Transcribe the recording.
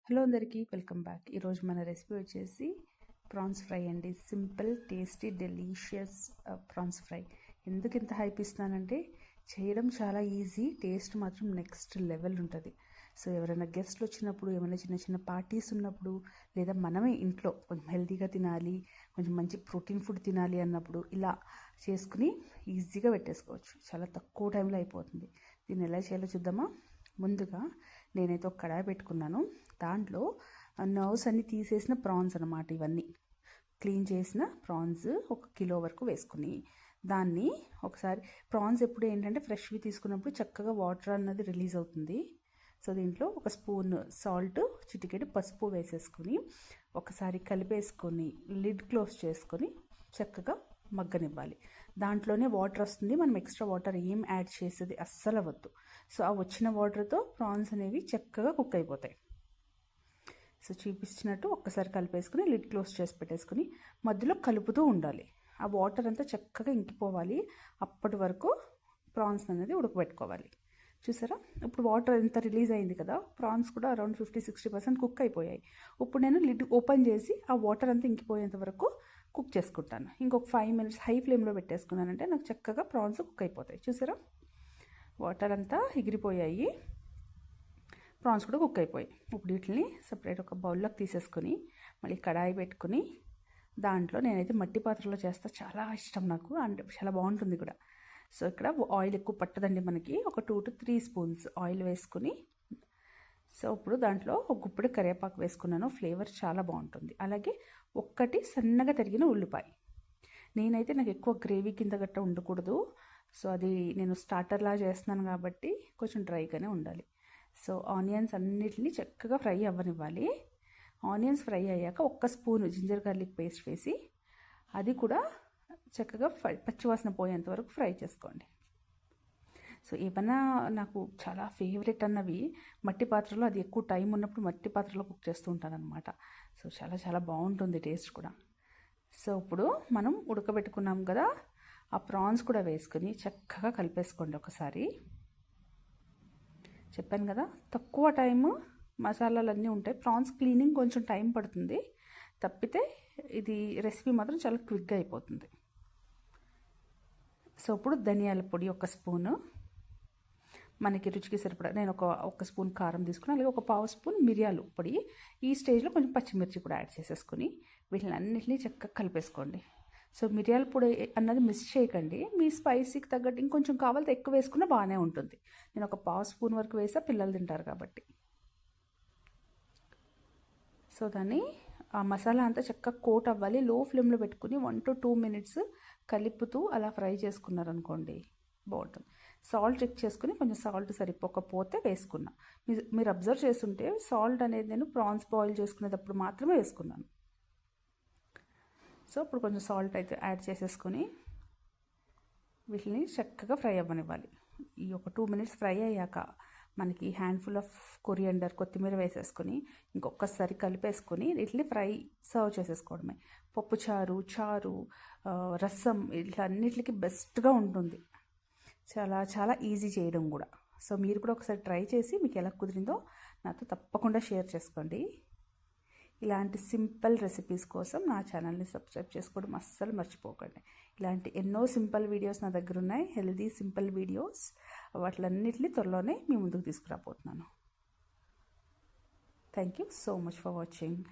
Hello అందరికీ welcome back. ఈరోజు మన రెసిపీ వచ్చేసి ప్రాన్స్ ఫ్రై అండి. Simple tasty delicious prawns fry. ఎందుకు ఇంత హైప్ ఇస్తున్నానంటే చేయడం చాలా ఈజీ, టేస్ట్ మాత్రం నెక్స్ట్ లెవెల్ ఉంటుంది. సో ఎవరైనా గెస్ట్లు వచ్చినప్పుడు, ఏమైనా చిన్న చిన్న పార్టీస్ ఉన్నప్పుడు, లేదా మనమే ఇంట్లో కొంచెం హెల్తీగా తినాలి, కొంచెం మంచి ప్రోటీన్ ఫుడ్ తినాలి అన్నప్పుడు ఇలా చేసుకుని ఈజీగా పెట్టేసుకోవచ్చు. చాలా తక్కువ టైంలో అయిపోతుంది. దీన్ని ఎలా చేయాలో చూద్దామా. ముందుగా నేనైతే ఒక కడాయి పెట్టుకున్నాను. దాంట్లో నర్వ్స్ అన్నీ తీసేసిన ప్రాన్స్ అనమాట. ఇవన్నీ క్లీన్ చేసిన ప్రాన్స్ 1 కిలో వరకు వేసుకుని దాన్ని ఒకసారి, ప్రాన్స్ ఎప్పుడు ఏంటంటే ఫ్రెష్వి తీసుకున్నప్పుడు చక్కగా వాటర్ అన్నది రిలీజ్ అవుతుంది. సో దీంట్లో 1 స్పూన్ సాల్ట్, చిటికెడు పసుపు వేసేసుకుని ఒకసారి కలిపేసుకొని లిడ్ క్లోజ్ చేసుకొని చక్కగా మగ్గనివ్వాలి. దాంట్లోనే వాటర్ వస్తుంది, మనం ఎక్స్ట్రా వాటర్ ఏం యాడ్ చేసేది అస్సలు అవ్వద్దు. సో ఆ వచ్చిన వాటర్తో ప్రాన్స్ అనేవి చక్కగా కుక్ అయిపోతాయి. సో చూపించినట్టు ఒక్కసారి కలిపేసుకుని లిడ్ క్లోజ్ చేసి పెట్టేసుకుని మధ్యలో కలుపుతూ ఉండాలి. ఆ వాటర్ అంతా చక్కగా ఇంకిపోవాలి. అప్పటి వరకు ప్రాన్స్ అనేది ఉడకబెట్టుకోవాలి. చూసారా, ఇప్పుడు వాటర్ ఎంత రిలీజ్ అయింది కదా, ప్రాన్స్ కూడా అరౌండ్ 50-60% కుక్ అయిపోయాయి. ఇప్పుడు నేను లిడ్ ఓపెన్ చేసి ఆ వాటర్ అంతా ఇంకిపోయేంత వరకు కుక్ చేసుకుంటాను. ఇంకొక 5 మినిట్స్ హై ఫ్లేమ్లో పెట్టేసుకున్నానంటే నాకు చక్కగా ప్రాన్స్ కుక్ అయిపోతాయి. చూసారా, వాటర్ అంతా ఎగిరిపోయాయి, ప్రాన్స్ కూడా కుక్ అయిపోయాయి. ఇప్పుడు వీటిని సపరేట్ ఒక బౌల్లోకి తీసేసుకొని మళ్ళీ కడాయి పెట్టుకుని దాంట్లో, నేనైతే మట్టి పాత్రలో చేస్తా, చాలా ఇష్టం నాకు, అంటే చాలా బాగుంటుంది కూడా. సో ఇక్కడ ఆయిల్ ఎక్కువ పట్టదండి మనకి. ఒక 2 to 3 స్పూన్స్ ఆయిల్ వేసుకుని, సో ఇప్పుడు దాంట్లో ఒక గుప్పెడు కరివేపాకు వేసుకున్నాను. ఫ్లేవర్ చాలా బాగుంటుంది. అలాగే 1 సన్నగా తరిగిన ఉల్లిపాయ. నేనైతే నాకు ఎక్కువ గ్రేవీ కింద గట్ట ఉండకూడదు. సో అది నేను స్టార్టర్లా చేస్తున్నాను కాబట్టి కొంచెం డ్రైగానే ఉండాలి. సో ఆనియన్స్ అన్నిటిని చక్కగా ఫ్రై అవ్వనివ్వాలి. ఆనియన్స్ ఫ్రై అయ్యాక 1 స్పూన్ జింజర్ గార్లిక్ పేస్ట్ వేసి అది కూడా చక్కగా పచ్చివాసన పోయేంత వరకు ఫ్రై చేసుకోండి. సో ఏమన్నా నాకు చాలా ఫేవరెట్ అన్నవి మట్టి పాత్రలో, అది ఎక్కువ టైం ఉన్నప్పుడు మట్టి పాత్రలో కుక్ చేస్తూ ఉంటాను అనమాట. సో చాలా చాలా బాగుంటుంది టేస్ట్ కూడా. సో ఇప్పుడు మనం ఉడకబెట్టుకున్నాం కదా, ఆ ప్రాన్స్ కూడా వేసుకుని చక్కగా కలిపేసుకోండి ఒకసారి. చెప్పాను కదా, తక్కువ టైము, మసాలాలు అన్నీ ఉంటాయి. ప్రాన్స్ క్లీనింగ్ కొంచెం టైం పడుతుంది తప్పితే ఇది రెసిపీ మాత్రం చాలా క్విక్గా అయిపోతుంది. సో ఇప్పుడు ధనియాల పొడి 1 స్పూను, మనకి రుచికి సరిపడా, నేను ఒక స్పూన్ కారం తీసుకుని, అలాగే 1/2 స్పూన్ మిరియాలు పొడి. ఈ స్టేజ్లో కొంచెం పచ్చిమిర్చి కూడా యాడ్ చేసేసుకుని వీటిని అన్నింటినీ చక్కగా కలిపేసుకోండి. సో మిరియాల పొడి అన్నది మిస్ చేయకండి. మీ స్పైసీకి తగ్గట్టు ఇంకొంచెం కావాలితే ఎక్కువ వేసుకున్నా బాగానే ఉంటుంది. నేను 1/2 స్పూన్ వరకు వేసా, పిల్లలు తింటారు కాబట్టి. సో దాన్ని, ఆ మసాలా అంతా చక్కగా కోట్ అవ్వాలి. లో ఫ్లేమ్లో పెట్టుకుని 1 to 2 మినిట్స్ కలుపుతూ అలా ఫ్రై చేసుకున్నారనుకోండి బాగుంటుంది. సాల్ట్ చెక్ చేసుకుని, కొంచెం సాల్ట్ సరిపోకపోతే వేసుకున్నా. మీరు అబ్జర్వ్ చేస్తుంటే సాల్ట్ అనేది నేను ప్రాన్స్ బాయిల్ చేసుకునేటప్పుడు మాత్రమే వేసుకున్నాను. సో ఇప్పుడు కొంచెం సాల్ట్ అయితే యాడ్ చేసేసుకొని వీటిని చక్కగా ఫ్రై అవ్వనివ్వాలి. ఈ ఒక 2 మినిట్స్ ఫ్రై అయ్యాక మనకి హ్యాండ్ఫుల్ ఆఫ్ కొరియండర్, కొత్తిమీర వేసేసుకొని ఇంకొకసారి కలిపేసుకొని వీటిని ఫ్రై సర్వ్ చేసేసుకోవడమే. పప్పుచారు, చారు, రసం ఇట్లా అన్నిటికీ బెస్ట్గా ఉంటుంది. చాలా చాలా ఈజీ చేయడం కూడా. సో మీరు కూడా ఒకసారి ట్రై చేసి మీకు ఎలా కుదిరిందో నాతో తప్పకుండా షేర్ చేసుకోండి. ఇలాంటి సింపుల్ రెసిపీస్ కోసం నా ఛానల్ని సబ్స్క్రైబ్ చేసుకోవడం అస్సలు మర్చిపోకండి. ఇలాంటి ఎన్నో సింపుల్ వీడియోస్ నా దగ్గర ఉన్నాయి, హెల్దీ సింపుల్ వీడియోస్. వాటిలన్నిటిని త్వరలోనే మీ ముందుకు తీసుకురాబోతున్నాను. Thank you so much for watching.